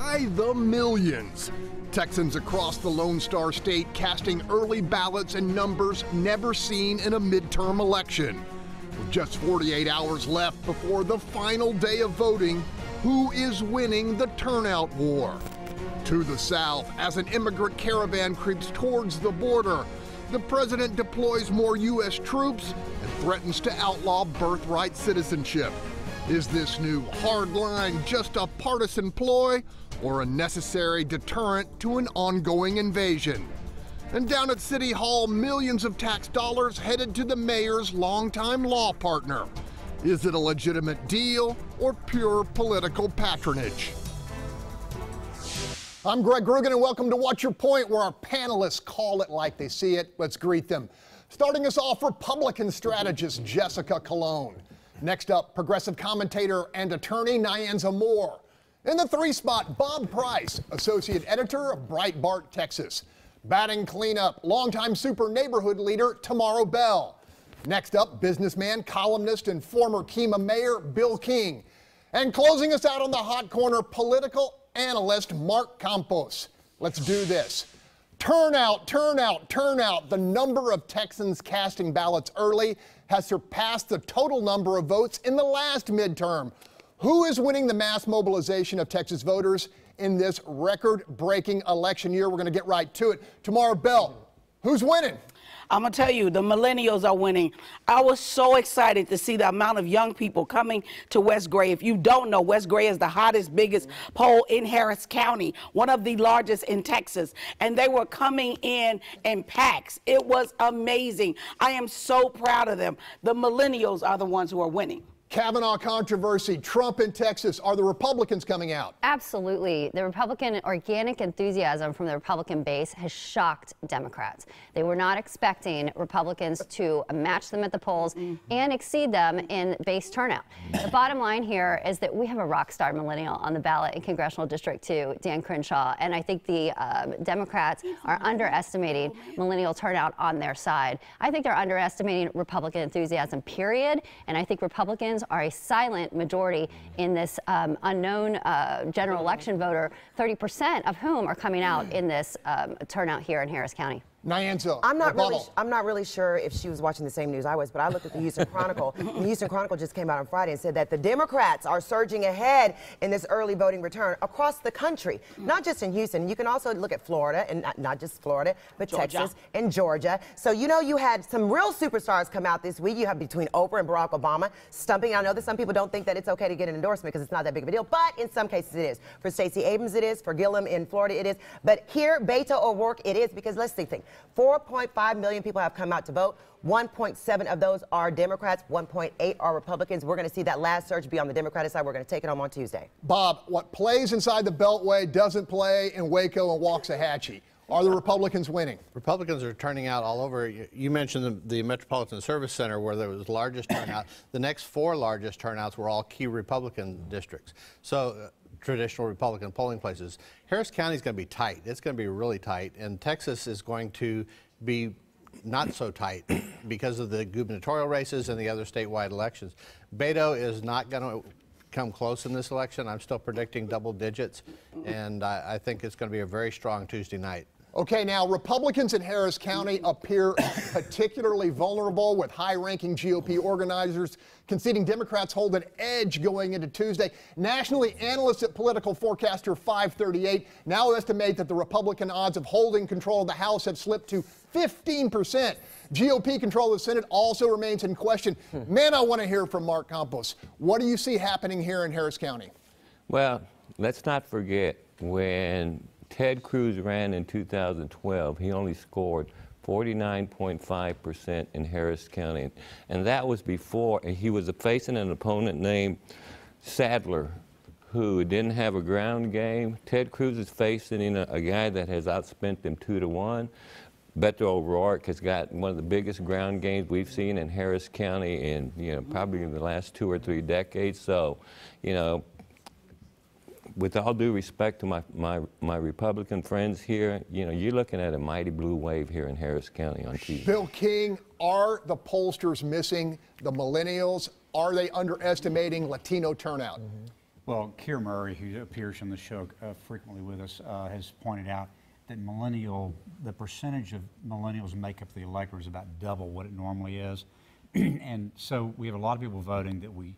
by the millions. Texans across the Lone Star State casting early ballots in numbers never seen in a midterm election. With just 48 hours left before the final day of voting, who is winning the turnout war? To the south, as an immigrant caravan creeps towards the border, the president deploys more U.S. troops and threatens to outlaw birthright citizenship. Is this new hard line just a partisan ploy or a necessary deterrent to an ongoing invasion? And down at City Hall, millions of tax dollars headed to the mayor's longtime law partner. Is it a legitimate deal or pure political patronage? I'm Greg Grugan, and welcome to What's Your Point, where our panelists call it like they see it. Let's greet them. Starting us off, Republican strategist Jessica Colon. Next up, progressive commentator and attorney Nyanza Moore. In the 3 spot, Bob Price, associate editor of Breitbart, Texas. Batting cleanup, longtime super neighborhood leader Tomaro Bell. Next up, businessman, columnist, and former Kemah Mayor Bill King. And closing us out on the hot corner, political analyst Marc Campos. Let's do this. Turnout, turnout, turnout. The number of Texans casting ballots early has surpassed the total number of votes in the last midterm. Who is winning the mass mobilization of Texas voters in this record-breaking election year? We're going to get right to it. Tomaro Bell, who's winning? I'm going to tell you, the millennials are winning. I was so excited to see the amount of young people coming to West Gray. If you don't know, West Gray is the hottest, biggest poll in Harris County, one of the largest in Texas. And they were coming in packs. It was amazing. I am so proud of them. The millennials are the ones who are winning. Kavanaugh controversy, Trump in Texas. Are the Republicans coming out? Absolutely. The Republican organic enthusiasm from the Republican base has shocked Democrats. They were not expecting Republicans to match them at the polls and exceed them in base turnout. The bottom line here is that we have a rock star millennial on the ballot in Congressional District 2, Dan Crenshaw, and I think the Democrats are underestimating millennial turnout on their side. I think they're underestimating Republican enthusiasm, period, and I think Republicans are a silent majority in this unknown general election voter, 30% of whom are coming out in this turnout here in Harris County. Nyanza, I'm not really sure if she was watching the same news I was, but I looked at the Houston Chronicle. And the Houston Chronicle just came out on Friday and said that the Democrats are surging ahead in this early voting return across the country, not just in Houston. You can also look at Florida, and not just Florida, but Georgia. Texas and Georgia. So, you know, you had some real superstars come out this week. You have between Oprah and Barack Obama stumping. I know that some people don't think that it's okay to get an endorsement because it's not that big of a deal, but in some cases it is. For Stacey Abrams it is. For Gillum in Florida it is. But here, Beto O'Rourke, it is, because let's think. 4.5 million people have come out to vote. 1.7 of those are Democrats, 1.8 are Republicans. We're going to see that last surge be on the Democratic side. We're going to take it home on Tuesday. Bob, what plays inside the Beltway doesn't play in Waco and Waxahachie. Are the Republicans winning? Republicans are turning out all over. You mentioned the Metropolitan Service Center, where there was the largest turnout. The next 4 largest turnouts were all key Republican districts. So traditional Republican polling places. Harris County is going to be tight. It's going to be really tight. And Texas is going to be not so tight because of the gubernatorial races and the other statewide elections. Beto is not going to come close in this election. I'm still predicting double digits, and I think it's going to be a very strong Tuesday night. Okay, now Republicans in Harris County appear particularly vulnerable, with high-ranking GOP organizers conceding Democrats hold an edge going into Tuesday. Nationally, analysts at Political Forecaster 538 now estimate that the Republican odds of holding control of the House have slipped to 15%. GOP control of the Senate also remains in question. Man, I want to hear from Marc Campos. What do you see happening here in Harris County? Well, let's not forget, when Ted Cruz ran in 2012, he only scored 49.5% in Harris County. And that was before he was facing an opponent named Sadler, who didn't have a ground game. Ted Cruz is facing a guy that has outspent him 2-1. Beto O'Rourke has got one of the biggest ground games we've seen in Harris County in, probably in the last 2 or 3 decades. So, with all due respect to my Republican friends here, you're looking at a mighty blue wave here in Harris County on Tuesday. Bill King, are the pollsters missing the millennials? Are they underestimating Latino turnout? Well, Keir Murray, who appears on the show frequently with us, has pointed out that the percentage of millennials make up the electorate is about double what it normally is. And so we have a lot of people voting that we've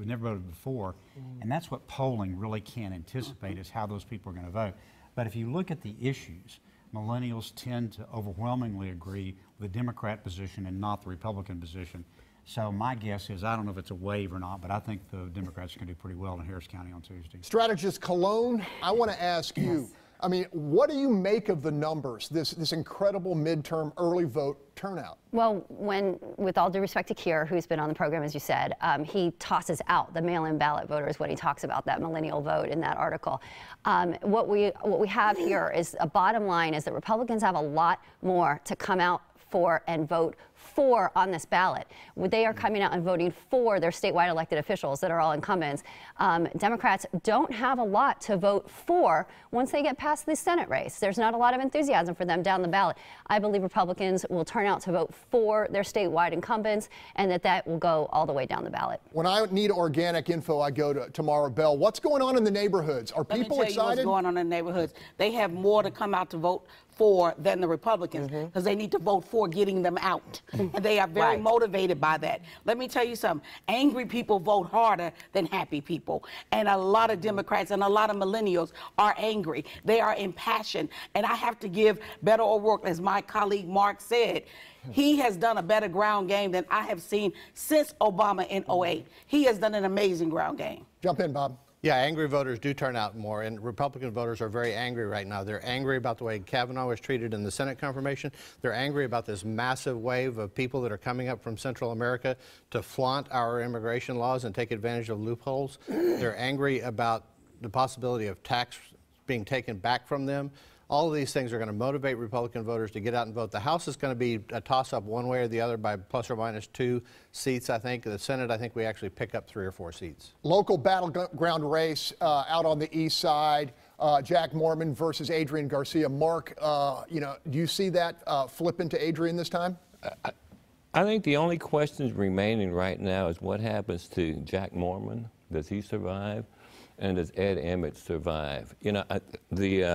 never voted before. And that's what polling really can't anticipate, is how those people are going to vote. But if you look at the issues, millennials tend to overwhelmingly agree with the Democrat position and not the Republican position. So my guess is, I don't know if it's a wave or not, but I think the Democrats can do pretty well in Harris County on Tuesday. Strategist Cologne, I want to ask you, I mean, what do you make of the numbers, this incredible midterm early vote turnout? Well, with all due respect to Keir, who's been on the program, as you said, he tosses out the mail-in ballot voters when he talks about that millennial vote in that article. What we have here is a bottom line is that Republicans have a lot more to come out for and vote for on this ballot. They are coming out and voting for their statewide elected officials that are all incumbents. Democrats don't have a lot to vote for once they get past the Senate race. There's not a lot of enthusiasm for them down the ballot. I believe Republicans will turn out to vote for their statewide incumbents, and that will go all the way down the ballot. When I need organic info, I go to Tomaro Bell. What's going on in the neighborhoods? Are people Let me tell you excited? what's going on in the neighborhoods. They have more to come out to vote for than the Republicans, because they need to vote for getting them out. And they are very motivated by that. Let me tell you something. Angry people vote harder than happy people. And a lot of Democrats and a lot of millennials are angry. They are impassioned. And I have to give Beto O'Rourke, as my colleague Mark said, he has done a better ground game than I have seen since Obama in 2008. He has done an amazing ground game. Jump in, Bob. Yeah, angry voters do turn out more, and Republican voters are very angry right now. They're angry about the way Kavanaugh was treated in the Senate confirmation. They're angry about this massive wave of people that are coming up from Central America to flaunt our immigration laws and take advantage of loopholes. They're angry about the possibility of tax being taken back from them. All of these things are going to motivate Republican voters to get out and vote. The House is going to be a toss-up one way or the other by plus or minus 2 seats, I think. The Senate, I think we actually pick up 3 or 4 seats. Local battleground race out on the east side. Jack Mormon versus Adrian Garcia. Mark, do you see that flip into Adrian this time? I think the only questions remaining right now is what happens to Jack Mormon. Does he survive? And does Ed Emmett survive? You know,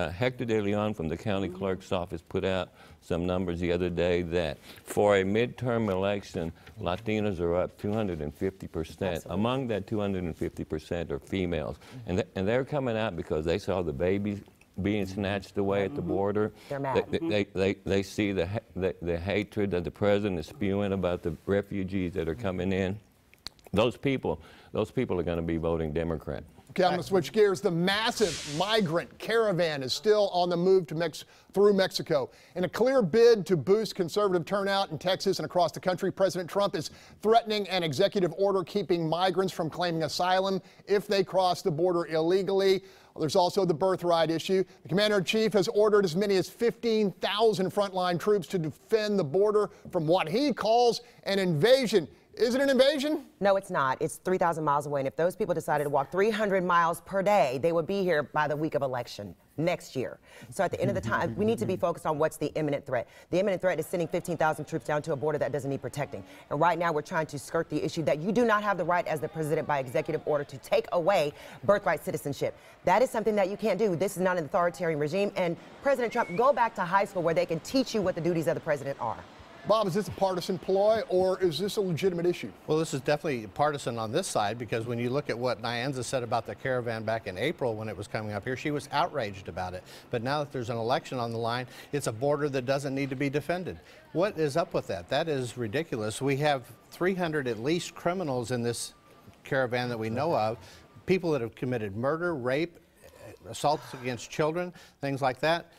Hector De Leon from the county clerk's office put out some numbers the other day that for a midterm election, Latinos are up 250%. Among that 250% are females. And they're coming out because they saw the babies being snatched away at the border. They're mad. They see the hatred that the president is spewing about the refugees that are coming in. Those people are going to be voting Democrat. Okay, I'm going to switch gears. The massive migrant caravan is still on the move through Mexico. In a clear bid to boost conservative turnout in Texas and across the country, President Trump is threatening an executive order keeping migrants from claiming asylum if they cross the border illegally. There's also the birthright issue. The commander-in-chief has ordered as many as 15,000 frontline troops to defend the border from what he calls an invasion. Is it an invasion? No, it's not. It's 3,000 miles away. And if those people decided to walk 300 miles per day, they would be here by the week of election next year. So at the end of the time, we need to be focused on what's the imminent threat. The imminent threat is sending 15,000 troops down to a border that doesn't need protecting. And right now, we're trying to skirt the issue that you do not have the right as the president by executive order to take away birthright citizenship. That is something that you can't do. This is not an authoritarian regime. And President Trump, go back to high school where they can teach you what the duties of the president are. Bob, is this a partisan ploy or is this a legitimate issue? Well, this is definitely partisan on this side because when you look at what Nyanza said about the caravan back in April when it was coming up here, she was outraged about it. But now that there's an election on the line, it's a border that doesn't need to be defended. What is up with that? That is ridiculous. We have 300 at least criminals in this caravan that we know of, people that have committed murder, rape, assaults against children, things like that.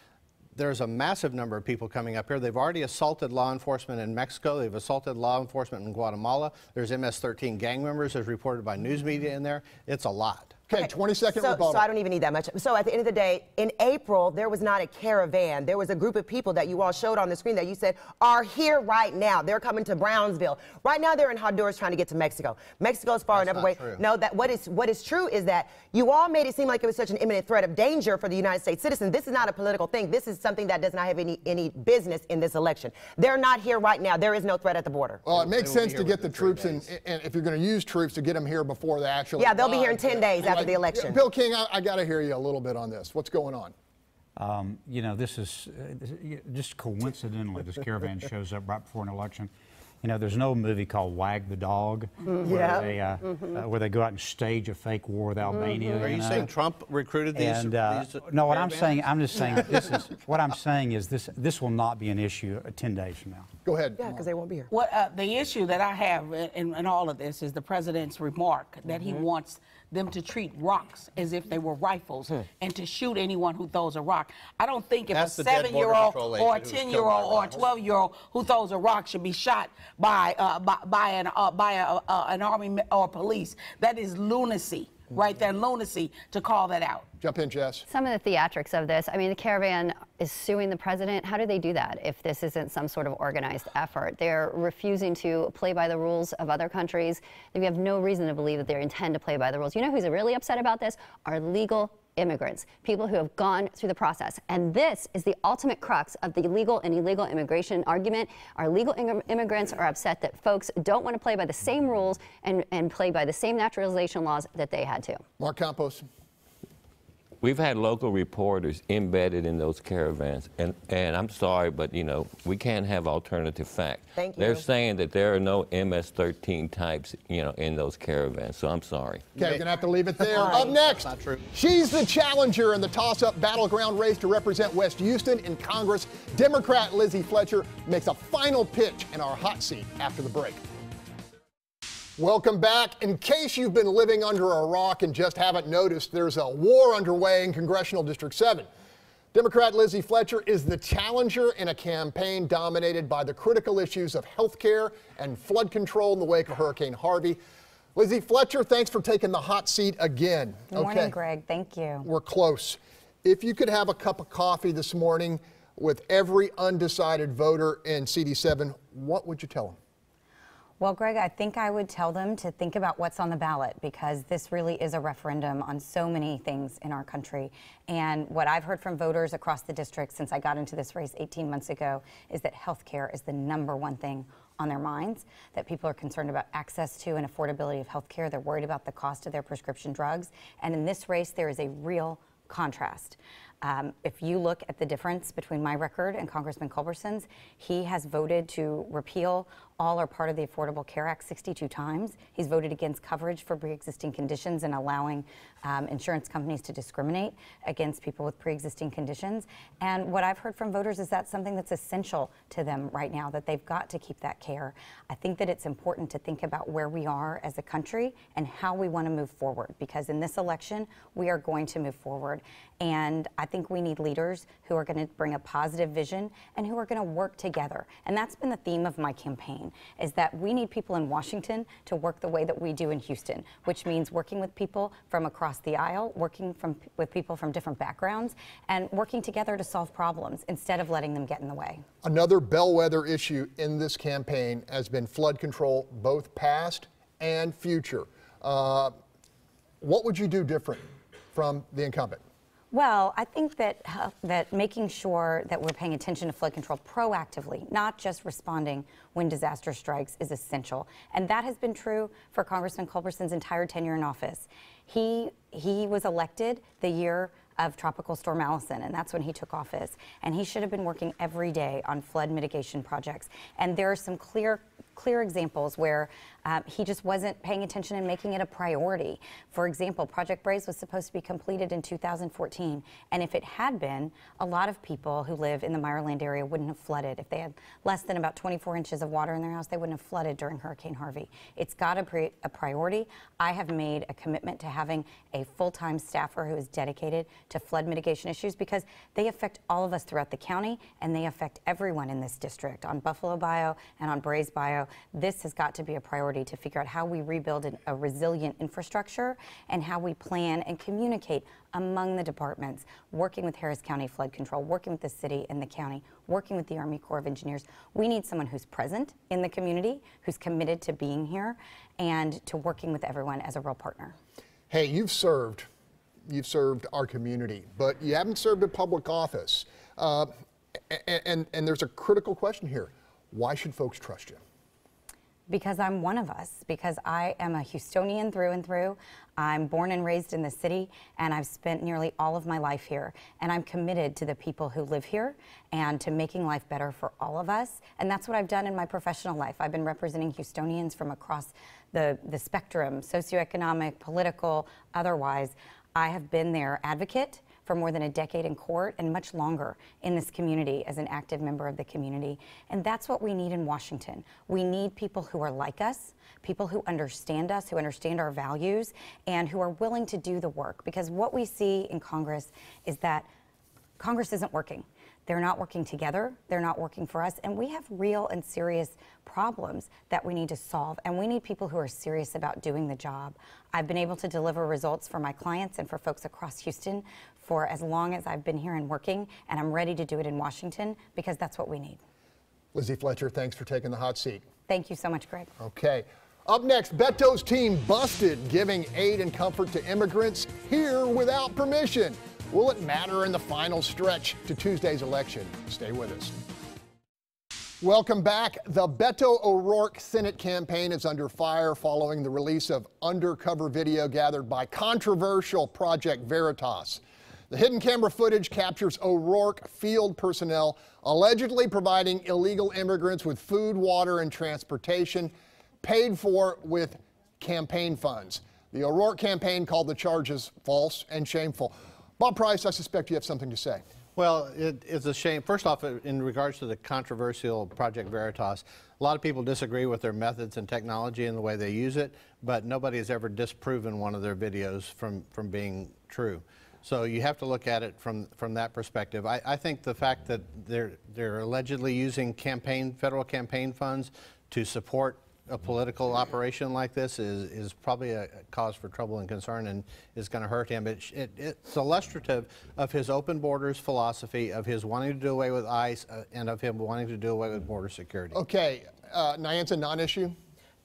There's a massive number of people coming up here. They've already assaulted law enforcement in Mexico. They've assaulted law enforcement in Guatemala. There's MS-13 gang members, as reported by news media in there. It's a lot. Okay, 20-second rebuttal. So I don't even need that much. So at the end of the day, in April, there was not a caravan. There was a group of people that you all showed on the screen that you said are here right now. They're coming to Brownsville. Right now, they're in Honduras trying to get to Mexico. Mexico is far enough away. True. No, that what is true is that you all made it seem like it was such an imminent threat of danger for the United States citizens. This is not a political thing. This is something that does not have any business in this election. They're not here right now. There is no threat at the border. Well, it makes sense to get the troops in, and if you're going to use troops, to get them here before they actually Yeah, they'll be here in 10 days after like, the election. Bill King, I got to hear you a little bit on this. What's going on? You know, this is just coincidentally, this caravan shows up right before an election. You know, there's an old movie called Wag the Dog, where they go out and stage a fake war with Albania. Are you saying Trump recruited these? No, what I'm saying, I'm just saying this is what I'm saying is this will not be an issue 10 days from now. Go ahead. Yeah, because they won't be here. What the issue that I have in all of this is the president's remark that he wants them to treat rocks as if they were rifles and to shoot anyone who throws a rock. I don't think if That's a the dead 7-year-old Border Patrol or a agent who was 10-year-old or a killed by rifles. 12-year-old who throws a rock should be shot by an army or police. That is lunacy. Right there, lunacy to call that out. Jump in, Jess. Some of the theatrics of this, I mean, the caravan is suing the president. How do they do that if this isn't some sort of organized effort? They're refusing to play by the rules of other countries. We have no reason to believe that they intend to play by the rules. You know who's really upset about this? Are legal immigrants, people who have gone through the process. And this is the ultimate crux of the legal and illegal immigration argument. Our legal immigrants are upset that folks don't want to play by the same rules and play by the same naturalization laws that they had to. Marc Campos. We've had local reporters embedded in those caravans, and I'm sorry, but you know, we can't have alternative fact. Thank you. They're saying that there are no MS-13 types, you know, in those caravans, so I'm sorry. Okay, you're gonna have to leave it there. Up next, Not true. she's the challenger in the toss-up battleground race to represent West Houston in Congress. Democrat Lizzie Fletcher makes a final pitch in our hot seat after the break. Welcome back. In case you've been living under a rock and just haven't noticed, there's a war underway in Congressional District 7. Democrat Lizzie Fletcher is the challenger in a campaign dominated by the critical issues of health care and flood control in the wake of Hurricane Harvey. Lizzie Fletcher, thanks for taking the hot seat again. Good morning, Greg. Thank you. We're close. If you could have a cup of coffee this morning with every undecided voter in CD7, what would you tell them? Well, Greg, I think I would tell them to think about what's on the ballot, because this really is a referendum on so many things in our country. And what I've heard from voters across the district since I got into this race 18 months ago is that health care is the #1 thing on their minds, that people are concerned about access to and affordability of health care. They're worried about the cost of their prescription drugs. And in this race, there is a real contrast. If you look at the difference between my record and Congressman Culberson's, he has voted to repeal all or part of the Affordable Care Act 62 times. He's voted against coverage for pre-existing conditions and allowing insurance companies to discriminate against people with pre-existing conditions. And what I've heard from voters is that's something that's essential to them right now, that they've got to keep that care. I think that it's important to think about where we are as a country and how we want to move forward, because in this election, we are going to move forward. And I think we need leaders who are going to bring a positive vision and who are going to work together. And that's been the theme of my campaign, is that we need people in Washington to work the way that we do in Houston, which means working with people from across the aisle, working with people from different backgrounds, and working together to solve problems instead of letting them get in the way. Another bellwether issue in this campaign has been flood control, both past and future. What would you do different from the incumbent? Well, I think that making sure that we're paying attention to flood control proactively, not just responding when disaster strikes, is essential. And that has been true for Congressman Culberson's entire tenure in office. He was elected the year of Tropical Storm Allison, and that's when he took office. And he should have been working every day on flood mitigation projects. And there are some clear examples where he just wasn't paying attention and making it a priority. For example, Project Braze was supposed to be completed in 2014, and if it had been, a lot of people who live in the Meyerland area wouldn't have flooded. If they had less than about 24 inches of water in their house, they wouldn't have flooded during Hurricane Harvey. It's got to be a priority. I have made a commitment to having a full-time staffer who is dedicated to flood mitigation issues, because they affect all of us throughout the county, and they affect everyone in this district, on Buffalo Bio and on Braze Bio. this has got to be a priority to figure out how we rebuild a resilient infrastructure and how we plan and communicate among the departments, working with Harris County Flood Control, working with the city and the county, working with the Army Corps of Engineers. We need someone who's present in the community, who's committed to being here, and to working with everyone as a real partner. Hey, you've served our community, but you haven't served in public office. And there's a critical question here. Why should folks trust you? Because I'm one of us, because I am a Houstonian through and through. I'm born and raised in the city, and I've spent nearly all of my life here. And I'm committed to the people who live here and to making life better for all of us. And that's what I've done in my professional life. I've been representing Houstonians from across the spectrum, socioeconomic, political, otherwise. I have been their advocate for more than a decade in court and much longer in this community as an active member of the community. And that's what we need in Washington. We need people who are like us, people who understand us, who understand our values, and who are willing to do the work. Because what we see in Congress is that Congress isn't working. They're not working together, they're not working for us, and we have real and serious problems that we need to solve, and we need people who are serious about doing the job. I've been able to deliver results for my clients and for folks across Houston for as long as I've been here and working, and I'm ready to do it in Washington because that's what we need. Lizzie Fletcher, thanks for taking the hot seat. Thank you so much, Greg. Okay. Up next, Beto's team busted giving aid and comfort to immigrants here without permission. Will it matter in the final stretch to Tuesday's election? Stay with us. Welcome back. The Beto O'Rourke Senate campaign is under fire following the release of undercover video gathered by controversial Project Veritas. The hidden camera footage captures O'Rourke field personnel allegedly providing illegal immigrants with food, water, and transportation paid for with campaign funds. The O'Rourke campaign called the charges false and shameful. Bob Price, I suspect you have something to say. Well, it's a shame. First off, in regards to the controversial Project Veritas, a lot of people disagree with their methods and technology and the way they use it, but nobody has ever disproven one of their videos from being true. So you have to look at it from that perspective. I think the fact that they're allegedly using federal campaign funds to support a political operation like this is probably a cause for trouble and concern, and is going to hurt him. It's illustrative of his open borders philosophy, of his wanting to do away with ICE, and of him wanting to do away with border security. Okay, Nyanza, non-issue?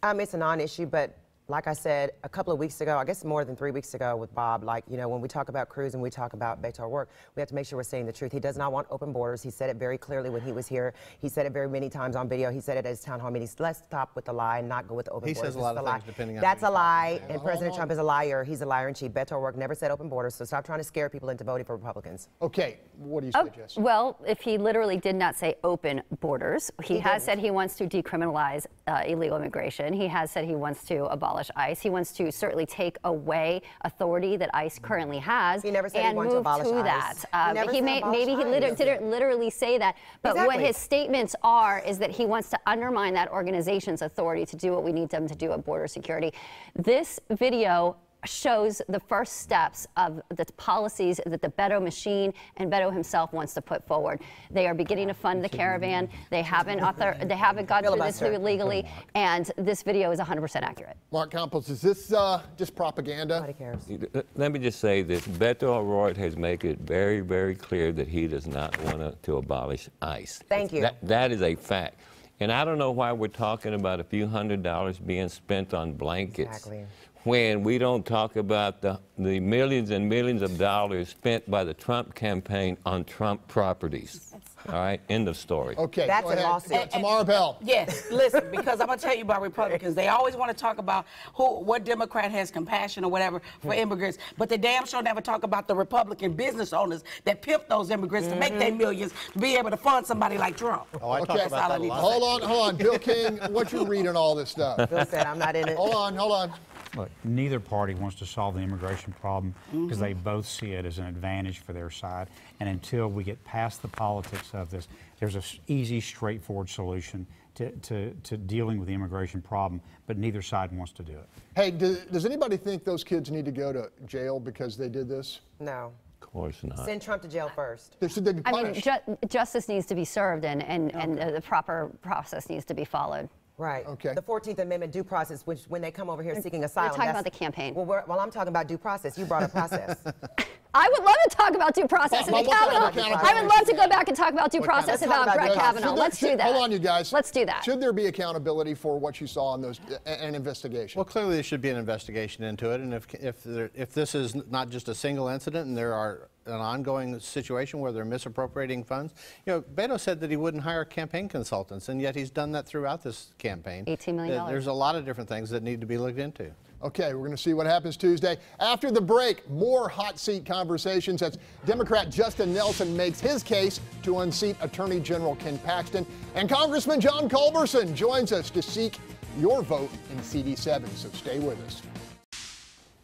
It's a non-issue, but like I said a couple of weeks ago, I guess more than 3 weeks ago with Bob, like, you know, when we talk about Cruz and we talk about Beto O'Rourke, we have to make sure we're saying the truth. He does not want open borders. He said it very clearly when he was here. He said it very many times on video. He said it at his town hall meetings. Let's stop with the lie and not go with the open borders. He says a lot of things depending on That's a lie, and President Trump is a liar. He's a liar in chief. Beto O'Rourke never said open borders, so stop trying to scare people into voting for Republicans. Okay, what do you say, Jess? Well, if he literally did not say open borders, he has said he wants to decriminalize illegal immigration. He has said he wants to abolish ICE. He wants to certainly take away authority that ICE currently has. He never said he and wanted to move abolish to ICE. that. Maybe he didn't literally say that, but what his statements are is that he wants to undermine that organization's authority to do what we need them to do at border security. This video shows the first steps of the policies that the Beto machine and Beto himself wants to put forward. They are beginning to fund the caravan. They haven't gone through this legally, and this video is 100% accurate. Marc Campos, is this just propaganda? Nobody cares. Let me just say this. Beto O'Rourke has made it very, very clear that he does not want to abolish ICE. Thank you. That is a fact. And I don't know why we're talking about a few $100s being spent on blankets. Exactly. When we don't talk about the millions and millions of dollars spent by the Trump campaign on Trump properties. All right, end of story. Okay, that's go a ahead. lawsuit. Tomaro Bell. Yes, listen, because I'm going to tell you about Republicans. They always want to talk about what Democrat has compassion or whatever for immigrants, but they damn sure never talk about the Republican business owners that pimp those immigrants to make their millions to be able to fund somebody like Trump. Oh, I talk about that a lot. Hold on. Bill King, what you reading all this stuff? Bill said I'm not in it. Hold on. Look, neither party wants to solve the immigration problem because they both see it as an advantage for their side. And until we get past the politics of this, there's an easy, straightforward solution to dealing with the immigration problem, but neither side wants to do it. Hey, does anybody think those kids need to go to jail because they did this? No. Of course not. Send Trump to jail first. They should be punished. Justice needs to be served, and the proper process needs to be followed. Right. Okay. The 14th Amendment due process, which when they come over here seeking asylum. We're talking about the campaign. Well, I'm talking about due process. You brought up process. I would love to talk about due process in the Capitol. I would love to go back and talk about due process about Brett Kavanaugh. Let's do that. Hold on, you guys. Let's do that. Should there be accountability for what you saw in those an investigation? Well, clearly there should be an investigation into it, and if this is not just a single incident and there are an ongoing situation where they're misappropriating funds, you know, Beto said that he wouldn't hire campaign consultants, and yet he's done that throughout this campaign. $18 million. There's a lot of different things that need to be looked into. Okay, we're going to see what happens Tuesday. After the break, more hot seat conversations as Democrat Justin Nelson makes his case to unseat Attorney General Ken Paxton. And Congressman John Culberson joins us to seek your vote in CD7, so stay with us.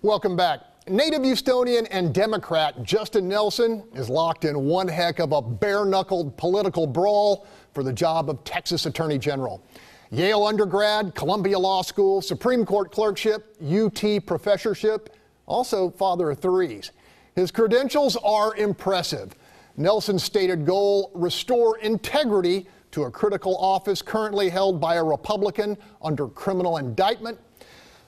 Welcome back. Native Houstonian and Democrat Justin Nelson is locked in one heck of a bare-knuckled political brawl for the job of Texas Attorney General. Yale undergrad, Columbia Law School, Supreme Court clerkship, UT professorship, also father of threes. His credentials are impressive. Nelson's stated goal, restore integrity to a critical office currently held by a Republican under criminal indictment.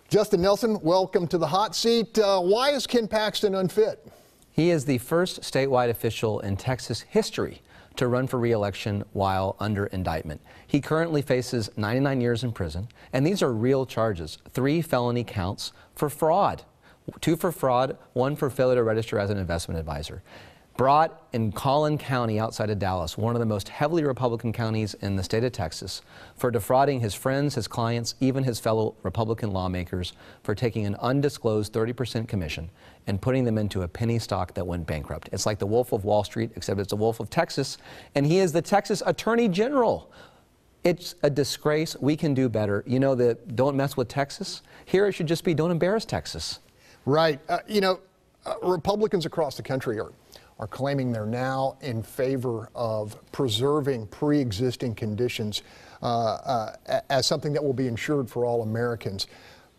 Justin Nelson, welcome to the hot seat. Why is Ken Paxton unfit? He is the first statewide official in Texas history to run for re-election while under indictment. He currently faces 99 years in prison, and these are real charges. 3 felony counts for fraud, 2 for fraud, 1 for failure to register as an investment advisor. Brought in Collin County outside of Dallas, one of the most heavily Republican counties in the state of Texas, for defrauding his friends, his clients, even his fellow Republican lawmakers, for taking an undisclosed 30% commission and putting them into a penny stock that went bankrupt. It's like the Wolf of Wall Street, except it's the Wolf of Texas, and he is the Texas Attorney General. It's a disgrace. We can do better. You know that don't mess with Texas? Here it should just be don't embarrass Texas. Right. Republicans across the country are claiming they're now in favor of preserving pre-existing conditions as something that will be ensured for all Americans.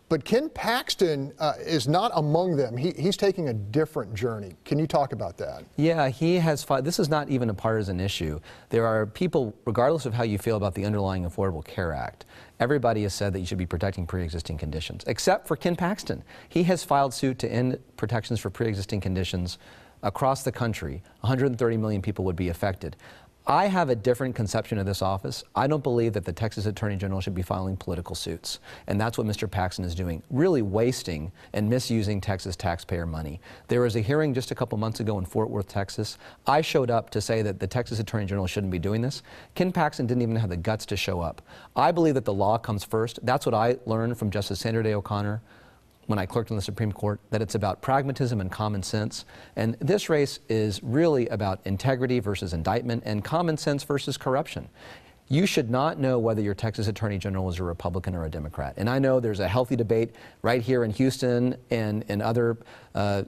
But Ken Paxton is not among them. He's taking a different journey. Can you talk about that? Yeah, he has fought. This is not even a partisan issue. There are people, regardless of how you feel about the underlying Affordable Care Act, everybody has said that you should be protecting pre-existing conditions, except for Ken Paxton. He has filed suit to end protections for pre-existing conditions across the country. 130 million people would be affected. I have a different conception of this office. I don't believe that the Texas Attorney General should be filing political suits. And that's what Mr. Paxton is doing, really wasting and misusing Texas taxpayer money. There was a hearing just a couple months ago in Fort Worth, Texas. I showed up to say that the Texas Attorney General shouldn't be doing this. Ken Paxton didn't even have the guts to show up. I believe that the law comes first. That's what I learned from Justice Sandra Day O'Connor when I clerked on the Supreme Court, that it's about pragmatism and common sense. And this race is really about integrity versus indictment and common sense versus corruption. You should not know whether your Texas Attorney General is a Republican or a Democrat. And I know there's a healthy debate right here in Houston and in other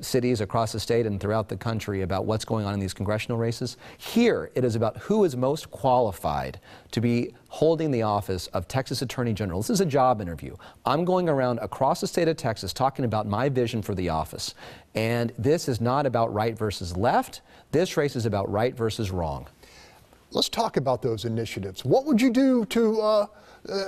cities across the state and throughout the country about what's going on in these congressional races. Here, it is about who is most qualified to be holding the office of Texas Attorney General. This is a job interview. I'm going around across the state of Texas talking about my vision for the office. And this is not about right versus left. This race is about right versus wrong. Let's talk about those initiatives. What would you do to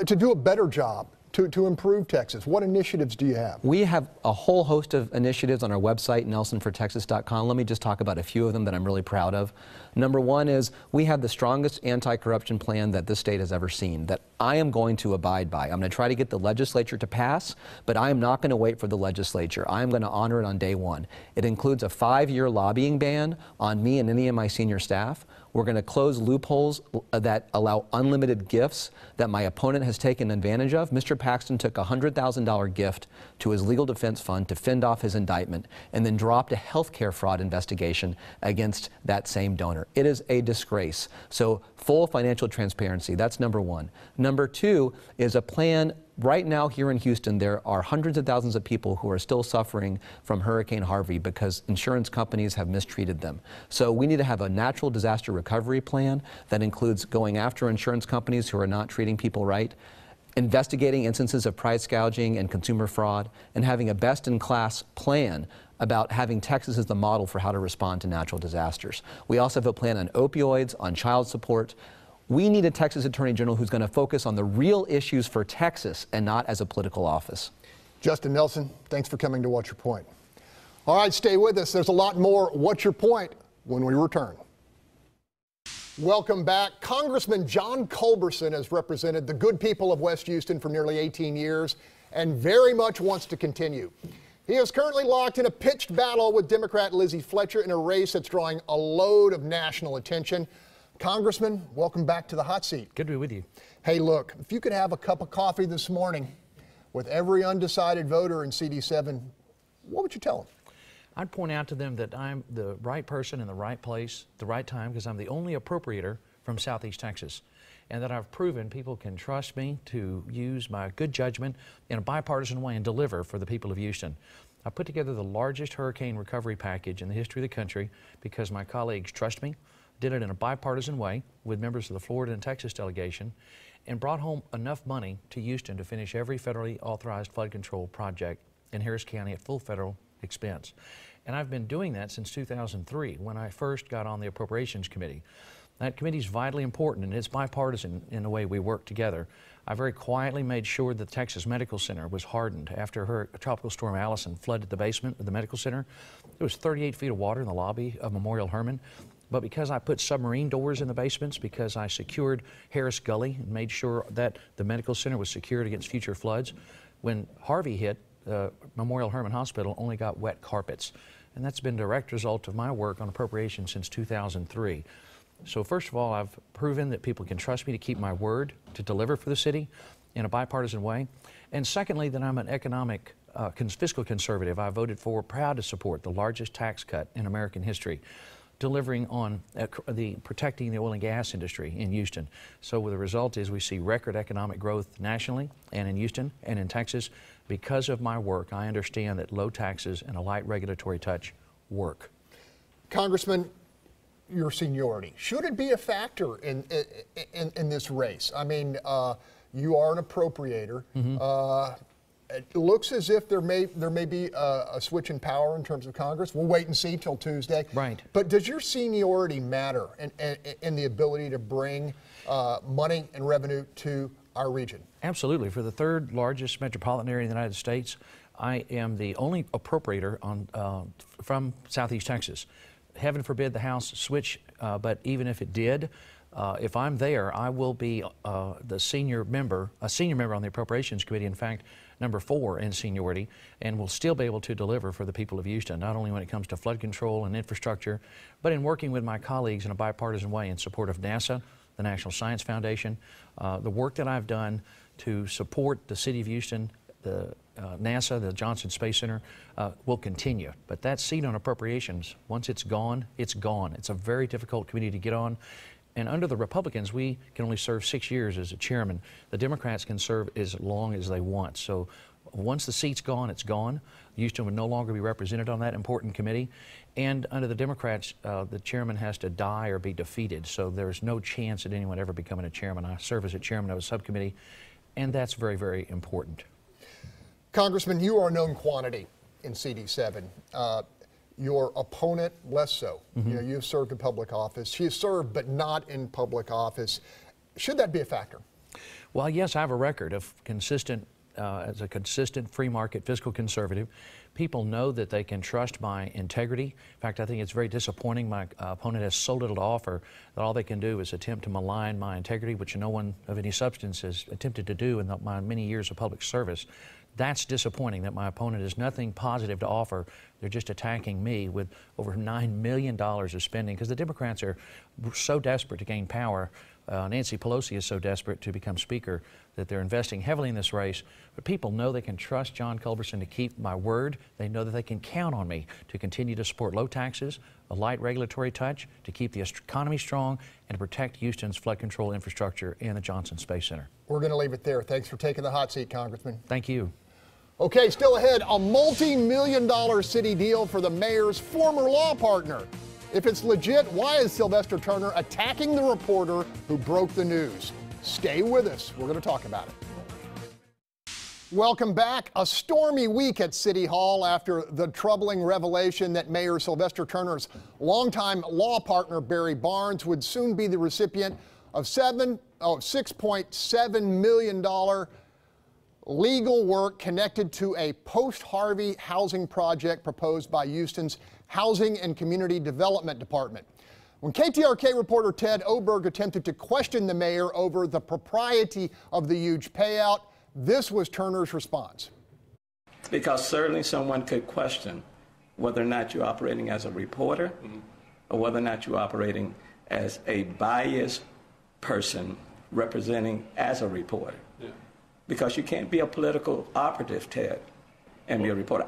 do a better job to improve Texas? What initiatives do you have? We have a whole host of initiatives on our website, nelsonfortexas.com. Let me just talk about a few of them that I'm really proud of. Number one is we have the strongest anti-corruption plan that this state has ever seen that I am going to abide by. I'm going to try to get the legislature to pass, but I am not going to wait for the legislature. I am going to honor it on day one. It includes a 5-year lobbying ban on me and any of my senior staff. We're going to close loopholes that allow unlimited gifts that my opponent has taken advantage of. Mr. Paxton took a $100,000 gift to his legal defense fund to fend off his indictment and then dropped a health care fraud investigation against that same donor. It is a disgrace. So full financial transparency, that's number one. Number two is a plan. Right now here in Houston, there are hundreds of thousands of people who are still suffering from Hurricane Harvey because insurance companies have mistreated them. So we need to have a natural disaster recovery plan that includes going after insurance companies who are not treating people right, investigating instances of price gouging and consumer fraud, and having a best-in-class plan about having Texas as the model for how to respond to natural disasters. We also have a plan on opioids, on child support. We need a Texas Attorney General who's going to focus on the real issues for Texas and not as a political office. Justin Nelson, thanks for coming to What's Your Point. All right, stay with us. There's a lot more What's Your Point when we return. Welcome back. Congressman John Culberson has represented the good people of West Houston for nearly 18 years and very much wants to continue. He is currently locked in a pitched battle with Democrat Lizzie Fletcher in a race that's drawing a load of national attention. Congressman, welcome back to the hot seat. Good to be with you. Hey, look, if you could have a cup of coffee this morning with every undecided voter in CD7, what would you tell them? I'd point out to them that I'm the right person in the right place, the right time, because I'm the only appropriator from Southeast Texas, and that I've proven people can trust me to use my good judgment in a bipartisan way and deliver for the people of Houston. I put together the largest hurricane recovery package in the history of the country because my colleagues trust me, did it in a bipartisan way with members of the Florida and Texas delegation, and brought home enough money to Houston to finish every federally authorized flood control project in Harris County at full federal expense. And I've been doing that since 2003 when I first got on the Appropriations Committee. That committee is vitally important and it's bipartisan in the way we work together. I very quietly made sure that the Texas Medical Center was hardened after Tropical Storm Allison flooded the basement of the medical center. There was 38 feet of water in the lobby of Memorial Hermann. But because I put submarine doors in the basements, because I secured Harris Gully and made sure that the medical center was secured against future floods, when Harvey hit, Memorial Hermann Hospital only got wet carpets. And that's been a direct result of my work on appropriations since 2003. So first of all, I've proven that people can trust me to keep my word, to deliver for the city in a bipartisan way. And secondly, that I'm an economic fiscal conservative. I voted for, proud to support the largest tax cut in American history, delivering on protecting the oil and gas industry in Houston. So the result is we see record economic growth nationally and in Houston and in Texas. Because of my work, I understand that low taxes and a light regulatory touch work. Congressman, your seniority, should it be a factor in this race? I mean, you are an appropriator. It looks as if there may be a switch in power in terms of Congress. We'll wait and see till Tuesday. Right. But does your seniority matter in the ability to bring money and revenue to our region? Absolutely. For the third largest metropolitan area in the United States, I am the only appropriator from Southeast Texas. Heaven forbid the House switch, but even if it did, if I'm there, I will be a senior member on the Appropriations Committee, in fact, number 4 in seniority, and will still be able to deliver for the people of Houston, not only when it comes to flood control and infrastructure, but in working with my colleagues in a bipartisan way in support of NASA, the National Science Foundation, the work that I've done to support the City of Houston, the NASA, the Johnson Space Center, will continue. But that seat on appropriations, once it's gone, it's gone. It's a very difficult committee to get on. And under the Republicans, we can only serve 6 years as a chairman. The Democrats can serve as long as they want. So once the seat's gone, it's gone. Houston would no longer be represented on that important committee. And under the Democrats, the chairman has to die or be defeated. So there's no chance at anyone ever becoming a chairman. I serve as a chairman of a subcommittee, and that's very, very important. Congressman, you are a known quantity in CD7. Your opponent, less so. You know, you've served in public office. She has served, but not in public office. Should that be a factor? Well, yes, I have a record of consistent, as a consistent free market fiscal conservative. People know that they can trust my integrity. In fact, I think it's very disappointing my opponent has so little to offer that all they can do is attempt to malign my integrity, which no one of any substance has attempted to do in my many years of public service. That's disappointing that my opponent has nothing positive to offer. They're just attacking me with over $9 million of spending because the Democrats are so desperate to gain power. Nancy Pelosi is so desperate to become Speaker that they're investing heavily in this race. But people know they can trust John Culberson to keep my word. They know that they can count on me to continue to support low taxes, a light regulatory touch, to keep the economy strong, and to protect Houston's flood control infrastructure and the Johnson Space Center. We're going to leave it there. Thanks for taking the hot seat, Congressman. Thank you. Okay, still ahead, a multi-million-dollar city deal for the mayor's former law partner. If it's legit, why is Sylvester Turner attacking the reporter who broke the news? Stay with us. We're going to talk about it. Welcome back. A stormy week at City Hall after the troubling revelation that Mayor Sylvester Turner's longtime law partner Barry Barnes would soon be the recipient of $6.7 million legal work connected to a post-Harvey housing project proposed by Houston's Housing and Community Development Department. When KTRK reporter Ted Oberg attempted to question the mayor over the propriety of the huge payout, this was Turner's response. Because certainly someone could question whether or not you're operating as a reporter or whether or not you're operating as a biased person representing as a reporter. Yeah. Because you can't be a political operative, Ted, and be a reporter.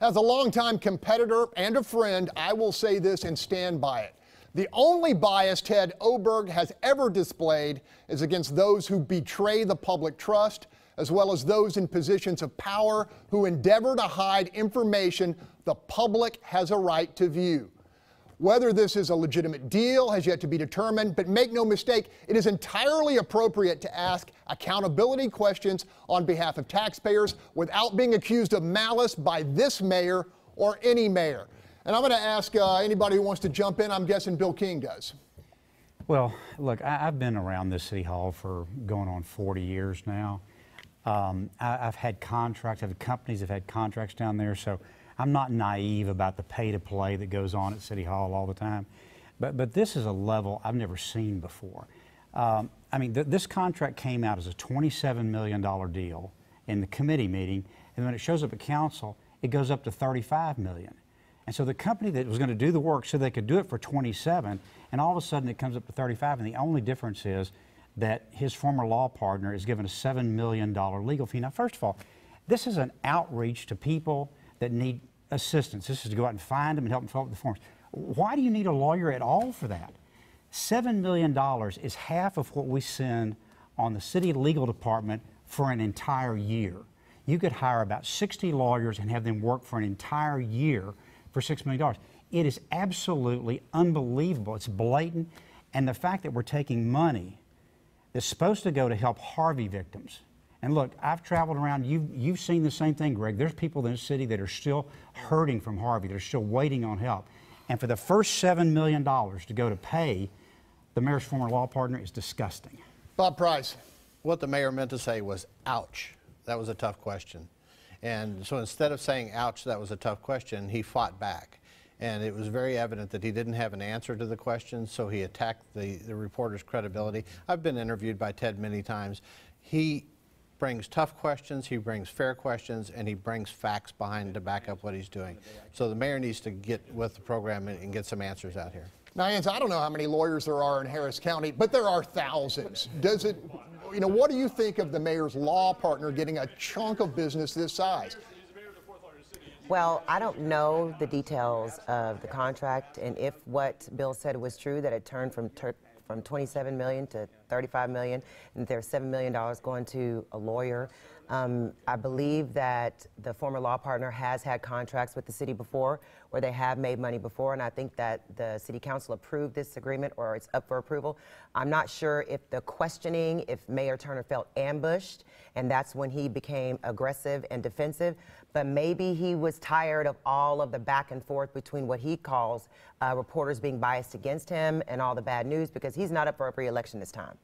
As a longtime competitor and a friend, I will say this and stand by it. The only bias Ted Oberg has ever displayed is against those who betray the public trust, as well as those in positions of power who endeavor to hide information the public has a right to view. Whether this is a legitimate deal has yet to be determined, but make no mistake, it is entirely appropriate to ask accountability questions on behalf of taxpayers without being accused of malice by this mayor or any mayor. And I'm going to ask anybody who wants to jump in. I'm guessing Bill King does. Well, look, I've been around this city hall for going on 40 years now. I've had contracts, I've had companies that have had contracts down there, so I'm not naive about the pay-to-play that goes on at City Hall all the time. But this is a level I've never seen before. I mean, this contract came out as a $27 million deal in the committee meeting, and when it shows up at council, it goes up to $35 million. And so the company that was going to do the work said they could do it for 27, and all of a sudden it comes up to 35, and the only difference is that his former law partner is given a $7 million legal fee. Now, first of all, this is an outreach to people that need assistance. This is to go out and find them and help them fill out the forms. Why do you need a lawyer at all for that? $7 million is half of what we spend on the city legal department for an entire year. You could hire about 60 lawyers and have them work for an entire year for $6 million. It is absolutely unbelievable. It's blatant. And the fact that we're taking money that's supposed to go to help Harvey victims. And look, I've traveled around, you've seen the same thing, Greg. There's people in the city that are still hurting from Harvey. They're still waiting on help. And for the first $7 million to go to pay the mayor's former law partner is disgusting. Bob Price. What the mayor meant to say was, ouch. That was a tough question. And so instead of saying, ouch, that was a tough question, he fought back. And it was very evident that he didn't have an answer to the question, so he attacked the reporter's credibility. I've been interviewed by Ted many times. He brings tough questions, he brings fair questions, and he brings facts behind to back up what he's doing. So the mayor needs to get with the program and get some answers out here. Nyanza, I don't know how many lawyers there are in Harris County, but there are thousands. Does it, you know, what do you think of the mayor's law partner getting a chunk of business this size? Well, I don't know the details of the contract, and if what Bill said was true, that it turned from 27 million to 35 million, and there's $7 million going to a lawyer. I believe that the former law partner has had contracts with the city before, where they have made money before, and I think that the city council approved this agreement, or it's up for approval. I'm not sure if the questioning, if Mayor Turner felt ambushed, and that's when he became aggressive and defensive, but maybe he was tired of all of the back and forth between what he calls reporters being biased against him and all the bad news, because he's not up for a re-election this time.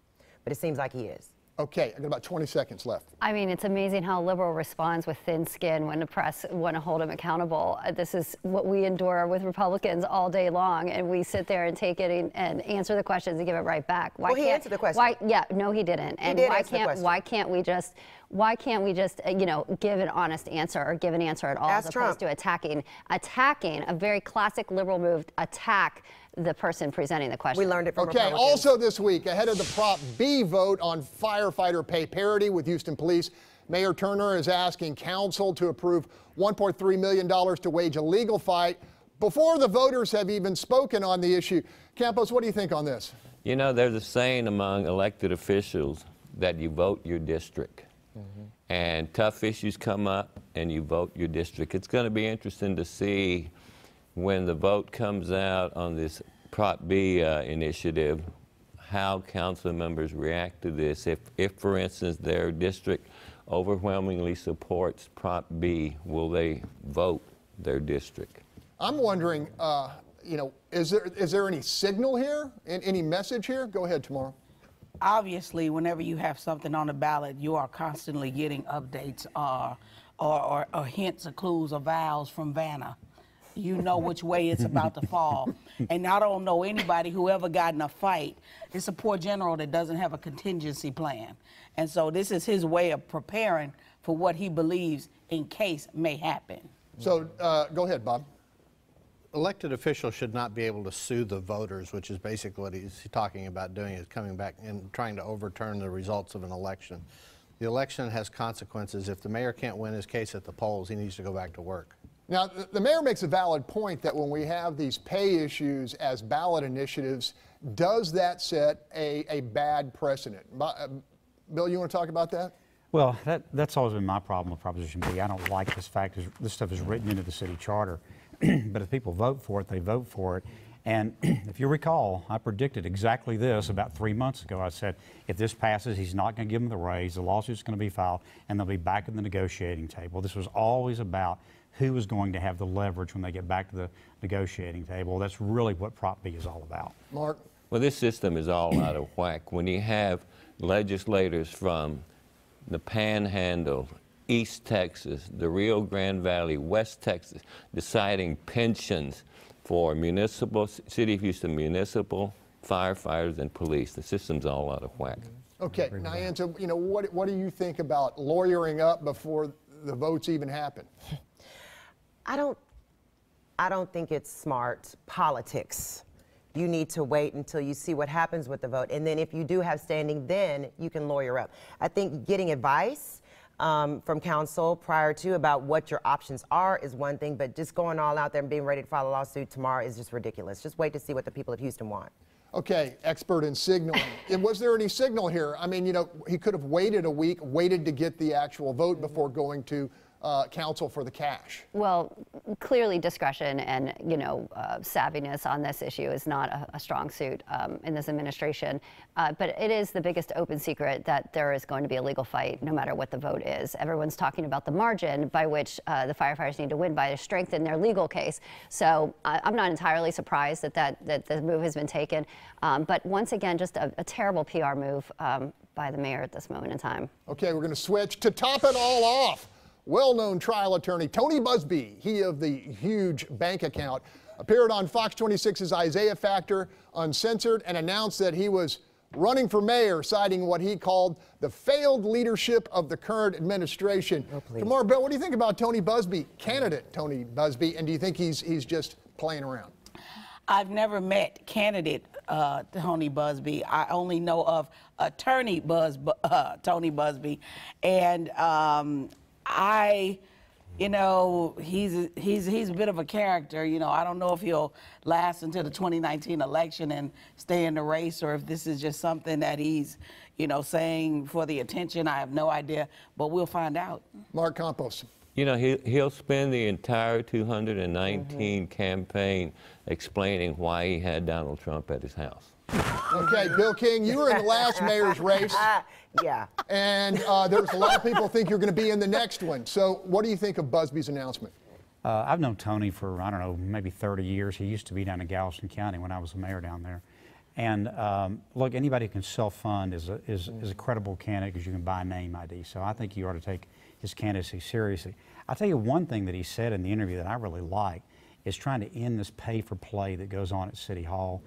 But it seems like he is. Okay, I've got about 20 seconds left. I mean, it's amazing how a liberal responds with thin skin when the press want to hold him accountable. This is what we endure with Republicans all day long, and we sit there and take it and answer the questions and give it right back. Well, he answered the question. No, he didn't. And why can't we just you know, give an honest answer, or give an answer at all, as opposed to attacking a very classic liberal move, attack the person presenting the question. We learned it from Okay, also this week, ahead of the Prop B vote on firefighter pay parity with Houston Police, Mayor Turner is asking council to approve $1.3 million to wage a legal fight before the voters have even spoken on the issue. Campos, what do you think on this? You know, there's a saying among elected officials that you vote your district. And tough issues come up and you vote your district. It's going to be interesting to see when the vote comes out on this Prop B initiative, how council members react to this. If, for instance, their district overwhelmingly supports Prop B, will they vote their district? I'm wondering, you know, is there any signal here, any message here? Go ahead, Tomaro. Obviously, whenever you have something on the ballot, you are constantly getting updates or hints or clues or vows from Vanna. You know which way it's about to fall. And I don't know anybody who ever got in a fight. It's a poor general that doesn't have a contingency plan. And so this is his way of preparing for what he believes in case may happen. So go ahead, Bob. Elected officials should not be able to sue the voters, which is basically what he's talking about doing, is coming back and trying to overturn the results of an election. The election has consequences. If the mayor can't win his case at the polls, he needs to go back to work. Now, the mayor makes a valid point that when we have these pay issues as ballot initiatives, does that set a bad precedent? Bill, you want to talk about that? Well, that's always been my problem with Proposition B. I don't like this fact that this stuff is written into the city charter. But if people vote for it, they vote for it. And if you recall, I predicted exactly this about 3 months ago. I said, if this passes, he's not going to give them the raise, the lawsuit's going to be filed, and they'll be back at the negotiating table. This was always about who was going to have the leverage when they get back to the negotiating table. That's really what Prop B is all about. Mark? Well, this system is all out of whack. When you have legislators from the Panhandle, East Texas, the Rio Grande Valley, West Texas, deciding pensions for municipal, City of Houston municipal, firefighters, and police. The system's all out of whack. Okay, Nyanza, you know, what do you think about lawyering up before the votes even happen? I don't think it's smart politics. You need to wait until you see what happens with the vote, and then if you do have standing, then you can lawyer up. I think getting advice from counsel prior to about what your options are is one thing, but just going all out there and being ready to file a lawsuit tomorrow is just ridiculous. Just wait to see what the people of Houston want. Okay, expert in signaling. Was there any signal here? I mean, you know, he could have waited a week, waited to get the actual vote before going to counsel for the cash. Well, clearly discretion and, you know, savviness on this issue is not a strong suit in this administration. But it is the biggest open secret that there is going to be a legal fight no matter what the vote is. Everyone's talking about the margin by which the firefighters need to win by to strengthen their legal case. So I'm not entirely surprised that the move has been taken. But once again, just a terrible PR move by the mayor at this moment in time. Okay, we're going to switch to top it all off. Well-known trial attorney Tony Buzbee, he of the huge bank account, appeared on Fox 26's Isaiah Factor Uncensored and announced that he was running for mayor, citing what he called the failed leadership of the current administration. Tomaro Bell, what do you think about Tony Buzbee, candidate Tony Buzbee, and do you think he's just playing around? I've never met candidate Tony Buzbee. I only know of attorney Tony Buzbee, and you know, he's a bit of a character. You know, I don't know if he'll last until the 2019 election and stay in the race, or if this is just something that he's, you know, saying for the attention. I have no idea, but we'll find out. Marc Campos. You know, he'll spend the entire 2019 campaign explaining why he had Donald Trump at his house. Okay, Bill King, you were in the last mayor's race. Yeah. And there's a lot of people think you're going to be in the next one. So what do you think of Buzbee's announcement? I've known Tony for, I don't know, maybe 30 years. He used to be down in Galveston County when I was the mayor down there. And look, anybody who can self-fund is a credible candidate because you can buy name ID. So I think you ought to take his candidacy seriously. I'll tell you one thing that he said in the interview that I really like is trying to end this pay-for-play that goes on at City Hall.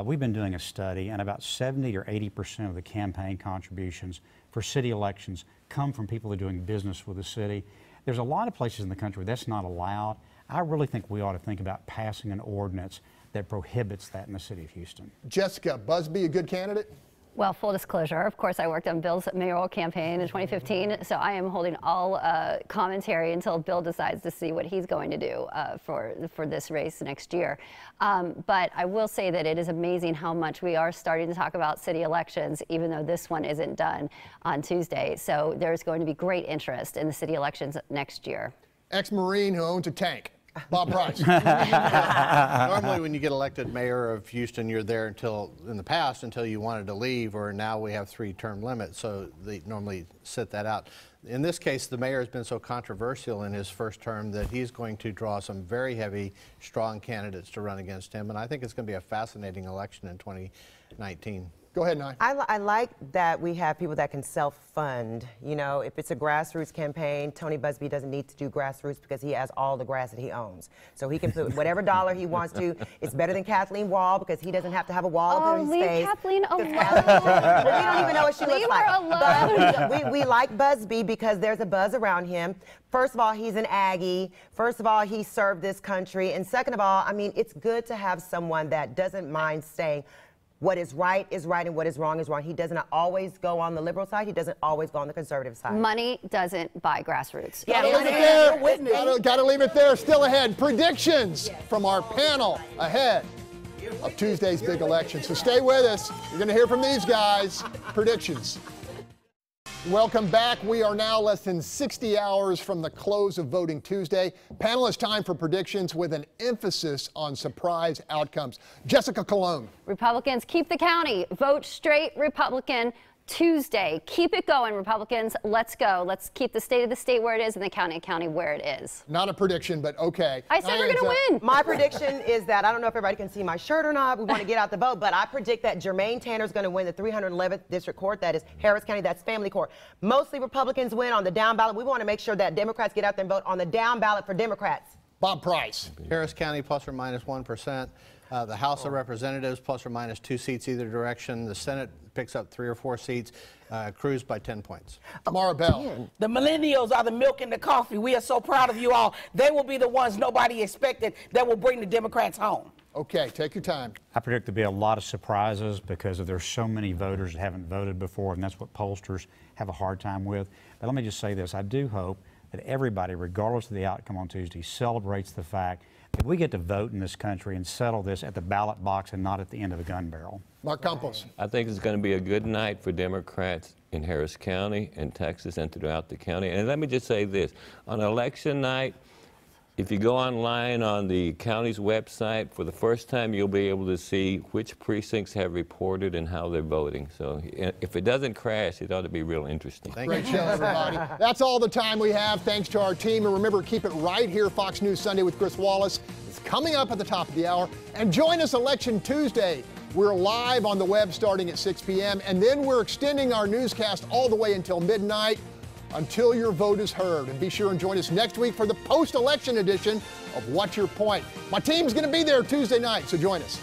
We've been doing a study, and about 70 or 80% of the campaign contributions for city elections come from people that are doing business with the city. There's a lot of places in the country where that's not allowed. I really think we ought to think about passing an ordinance that prohibits that in the city of Houston. Jessica, Buzbee a good candidate? Well, full disclosure, of course, I worked on Bill's mayoral campaign in 2015, so I am holding all commentary until Bill decides to see what he's going to do for this race next year. But I will say that it is amazing how much we are starting to talk about city elections, even though this one isn't done on Tuesday. So there's going to be great interest in the city elections next year. Ex-Marine who owns a tank. Bob Price. Normally when you get elected mayor of Houston, you're there until, in the past, until you wanted to leave, or now we have 3-term limits, so they normally sit that out. In this case, the mayor has been so controversial in his first term that he's going to draw some very heavy, strong candidates to run against him, and I think it's going to be a fascinating election in 2019. Go ahead, Nye. I like that we have people that can self-fund. You know, if it's a grassroots campaign, Tony Buzbee doesn't need to do grassroots because he has all the grass that he owns. So he can put whatever dollar he wants to. It's better than Kathleen Wall because he doesn't have to have a wall up in his face. Leave Kathleen alone. We don't even know what she looks Leave like. her alone. But we like Buzbee because there's a buzz around him. First of all, he's an Aggie. First of all, he served this country. And second of all, I mean, it's good to have someone that doesn't mind saying, what is right and what is wrong is wrong. He doesn't always go on the liberal side. He doesn't always go on the conservative side. Money doesn't buy grassroots. Gotta leave it there. Still ahead. Predictions from our panel ahead of Tuesday's big election. So stay with us. You're going to hear from these guys. Predictions. Welcome back. We are now less than 60 hours from the close of voting Tuesday. Panelists, time for predictions with an emphasis on surprise outcomes. Jessica Colon. Republicans, keep the county. Vote straight Republican Tuesday. Keep it going, Republicans. Let's go. Let's keep the state of the state where it is and the county where it is. Not a prediction, but okay. I said we're going to win. My prediction is that, I don't know if everybody can see my shirt or not. We want to get out the vote, but I predict that Jermaine Tanner is going to win the 311th District Court. That is Harris County. That's family court. Mostly Republicans win on the down ballot. We want to make sure that Democrats get out there and vote on the down ballot for Democrats. Bob Price. Harris County plus or minus 1%. The House of Representatives plus or minus 2 seats either direction. The Senate picks up 3 or 4 seats. Cruz by 10 points. Tomaro Bell. The millennials are the milk and the coffee. We are so proud of you all. They will be the ones nobody expected that will bring the Democrats home. Okay, take your time. I predict there'll be a lot of surprises because there's so many voters that haven't voted before, and that's what pollsters have a hard time with. But let me just say this. I do hope that everybody, regardless of the outcome on Tuesday, celebrates the fact that we get to vote in this country and settle this at the ballot box and not at the end of the gun barrel. Marc Campos. I think it's going to be a good night for Democrats in Harris County and Texas and throughout the county. And let me just say this. On election night, if you go online on the county's website, for the first time you'll be able to see which precincts have reported and how they're voting. So if it doesn't crash, it ought to be real interesting. Great show, everybody. That's all the time we have. Thanks to our team. And remember, keep it right here. Fox News Sunday with Chris Wallace is coming up at the top of the hour. And join us Election Tuesday. We're live on the web starting at 6 p.m. And then we're extending our newscast all the way until midnight, until your vote is heard. And be sure and join us next week for the post-election edition of What's Your Point. My team's going to be there Tuesday night, so join us.